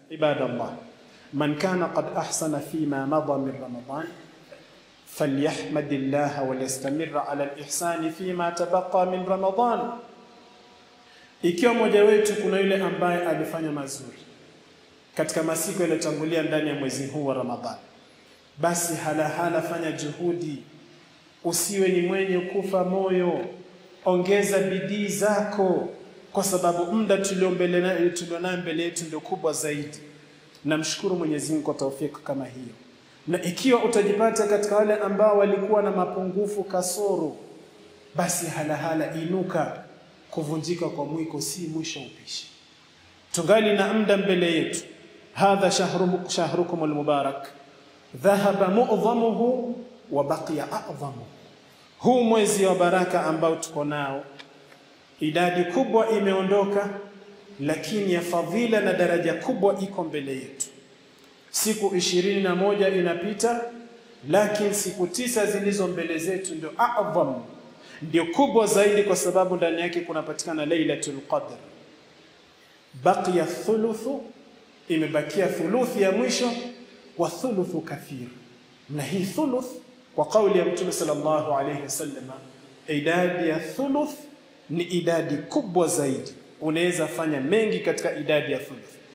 Ibadallah, man kana qad ahsana fima madha min Ramadan falyahmadillaha wa yastamirra ala al-ihsani fima tabaqa min Ramadan. Ikiwa mmoja wetu kuna yule ambaye alifanya mazuri katika masiku yaliyotangulia ndani ya mwezi huu wa Ramadhani, basi hala fanya juhudi, usiwe ni mwenye kufa moyo, ongeza bidii zako, kwa sababu muda tulionao mbele yetu ndio kubwa zaidi. Namshukuru Mwenyezi Mungu kwa taufiki kama hiyo. Na ikiwa utajipata katika wale ambao walikuwa na mapungufu, kasoro, basi hala inuka. Kuvunjika kwa mwiko si mwisho upishi. Tungali na muda mbele yetu. Hadha shahrukum almubarak dhahaba mu'dhamuhu wa baqiya a'dhamuhu. Huu mwezi wa baraka ambao tuko nao, idadi kubwa imeondoka, lakini ya fadhila na daraja kubwa iko mbele yetu. Siku 21 inapita, lakini siku 9 zilizo mbele zetu ndio a'dham, ndio kubwa zaidi, kwa sababu ndani yake kunapatikana Lailatul Qadr. Baqiya thuluthu, imebakia thuluthi ya mwisho, wa thuluthu kathir. Na hii thuluth kwa kauli ya Mtume sallallahu alayhi wasallam, idadi ya thuluth ni idadi kubwa zaidi. Unaweza fanya mengi katika idadi ya thuluth.